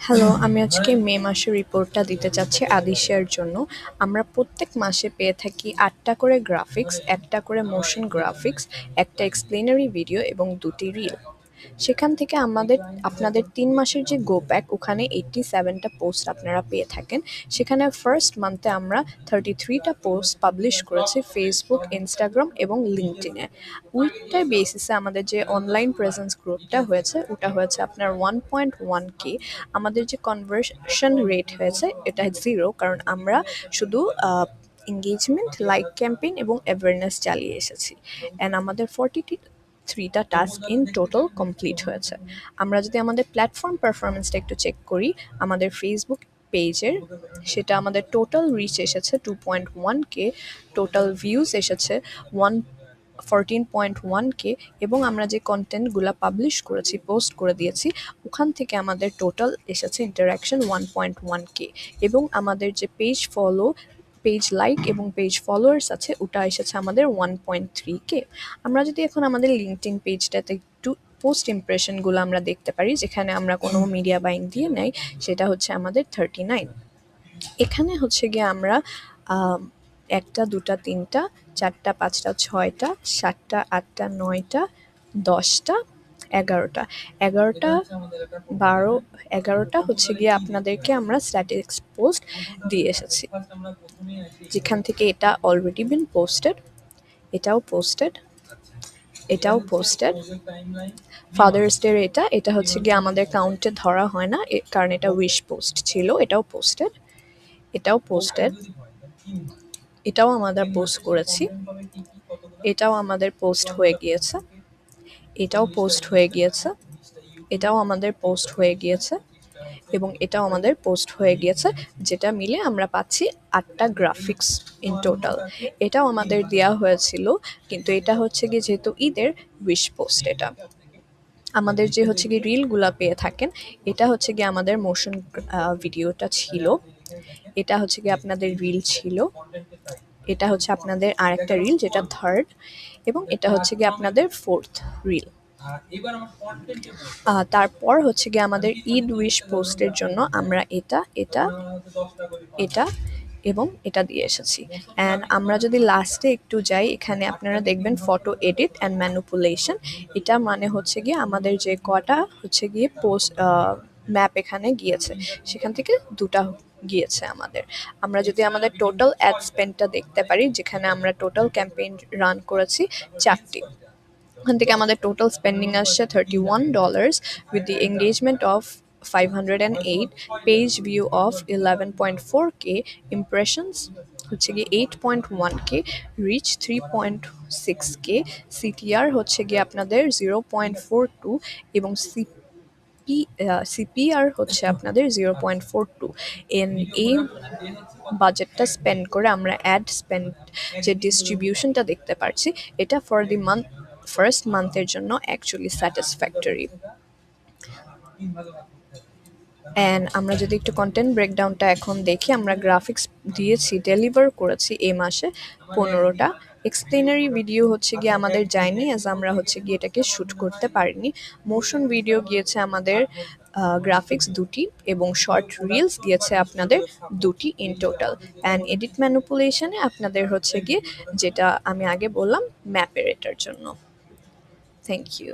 Hello, আমি আজকে মে মাসের রিপোর্টটা দিতে চাচ্ছি আদিশার জন্য। আমরা প্রত্যেক মাসে পেয়ে থাকি ৮টা করে গ্রাফিক্স, একটা করে মোশন গ্রাফিক্স, একটা এক্সপ্লেনারি ভিডিও এবং ২টি রিল। সেখান থেকে আপনাদের ৩ মাসের যে গো প্যাক ওখানে 87টা পোস্ট আপনারা পেয়ে থাকেন। সেখানে ফার্স্ট মান্থে আমরা 33টা পোস্ট পাবলিশ করেছি ফেসবুক, ইনস্টাগ্রাম এবং লিঙ্কডইনে। উইকটার বেসিসে আমাদের যে অনলাইন প্রেজেন্স গ্রুপটা হয়েছে ওটা হয়েছে আপনার 1.1K। আমাদের যে কনভার্সন রেট হয়েছে এটা 0, কারণ আমরা শুধু এঙ্গেজমেন্ট, লাইক ক্যাম্পেইন এবং অ্যাওয়ারনেস চালিয়ে এসেছি। অ্যান্ড আমাদের 43টা টাস্ক ইন টোটাল কমপ্লিট হয়েছে। আমরা যদি আমাদের প্ল্যাটফর্ম পারফরমেন্সটা একটু চেক করি, আমাদের ফেসবুক পেজের সেটা আমাদের টোটাল রিচ এসেছে 2.1K, টোটাল ভিউজ এসেছে 14.1K, এবং আমরা যে কন্টেন্টগুলো পাবলিশ করেছি, পোস্ট করে দিয়েছি, ওখান থেকে আমাদের টোটাল এসেছে ইন্টারাকশন 1.1K, এবং আমাদের যে পেজ লাইক এবং পেজ ফলোয়ার্স আছে ওটা এসেছে আমাদের 1.3K। আমরা যদি এখন আমাদের লিঙ্কডইন পেজটাতে একটু পোস্ট ইমপ্রেশনগুলো আমরা দেখতে পারি, যেখানে আমরা কোনো মিডিয়া বাইং দিয়ে নেই, সেটা হচ্ছে আমাদের 39। এখানে হচ্ছে গিয়ে আমরা 1টা 2টা 3টা 4টা 5টা 6টা 7টা 8টা 9টা 10টা 11টা 11টা হচ্ছে গিয়ে আপনাদেরকে আমরা স্ট্যাটিক্স পোস্ট দিয়ে এসেছি, যেখান থেকে এটা অলরেডি বিন পোস্টেড, এটাও পোস্টেড, এটাও পোস্টেড। ফাদার্স ডে এটা হচ্ছে গিয়ে আমাদের কাউন্টে ধরা হয় না, কারণ এটা উইশ পোস্ট ছিল। এটাও পোস্টেড, এটাও পোস্টেড, এটাও আমাদের পোস্ট করেছি, এটাও আমাদের পোস্ট হয়ে গিয়েছে, এটাও পোস্ট হয়ে গিয়েছে, এটাও আমাদের পোস্ট হয়ে গিয়েছে, এবং এটাও আমাদের পোস্ট হয়ে গিয়েছে, যেটা মিলে আমরা পাচ্ছি 8টা গ্রাফিক্স ইন টোটাল। এটাও আমাদের দেওয়া হয়েছিল, কিন্তু এটা হচ্ছে গিয়ে যেহেতু ঈদের উইশ পোস্ট। এটা আমাদের যে হচ্ছে গিয়ে রিলগুলা পেয়ে থাকেন, এটা হচ্ছে গিয়ে আমাদের মোশন ভিডিওটা ছিল, এটা হচ্ছে গিয়ে আপনাদের রিল ছিল, এটা হচ্ছে আপনাদের আরেকটা রিল যেটা থার্ড, এবং এটা হচ্ছে গিয়ে আপনাদের ফোর্থ রিল। তারপর হচ্ছে গিয়ে আমাদের ঈদ উইশ পোস্টের জন্য আমরা এটা এটা এটা এবং এটা দিয়ে এসেছি। অ্যান্ড আমরা যদি লাস্টে একটু যাই, এখানে আপনারা দেখবেন ফটো এডিট অ্যান্ড ম্যানিপুলেশন। এটা মানে হচ্ছে গিয়ে আমাদের যে কটা হচ্ছে গিয়ে পোস্ট ম্যাপ এখানে গিয়েছে, সেখান থেকে 2টা গিয়েছে আমাদের। আমরা যদি আমাদের টোটাল অ্যাড স্পেন্ডটা দেখতে পারি, যেখানে আমরা টোটাল ক্যাম্পেইন রান করেছি 4টি, ওখান থেকে আমাদের টোটাল স্পেন্ডিং আসছে $31 with the engagement of 508, page view of 11.4K, impressions হচ্ছে গিয়ে 8.1K, রিচ 3.6K, সিটিআর হচ্ছে গিয়ে আপনাদের 0.42, এবং সিপিআর হচ্ছে আপনাদের 0.42। এই বাজেটটা স্পেন্ড করে আমরা অ্যাড স্পেন্ড যে ডিস্ট্রিবিউশনটা দেখতে পাচ্ছি, এটা ফর দি ফার্স্ট মান্থের জন্য অ্যাকচুয়ালি স্যাটিসফ্যাক্টরি। অ্যান্ড আমরা যদি একটু কন্টেন্ট ব্রেকডাউনটা এখন দেখি, আমরা গ্রাফিক্স দিয়েছি, ডেলিভার করেছি এই মাসে 15টা। এক্সপ্লেনারি ভিডিও হচ্ছে গিয়ে আমাদের যায়নি, অ্যাজ আমরা হচ্ছে গিয়ে এটাকে শ্যুট করতে পারিনি। মোশন ভিডিও গিয়েছে আমাদের গ্রাফিক্স 2টি, এবং শর্ট রিলস গিয়েছে আপনাদের 2টি ইন টোটাল। অ্যান্ড এডিট ম্যানিপুলেশনে আপনাদের হচ্ছে গিয়ে, যেটা আমি আগে বললাম, ম্যাপের এটার জন্য। Thank you.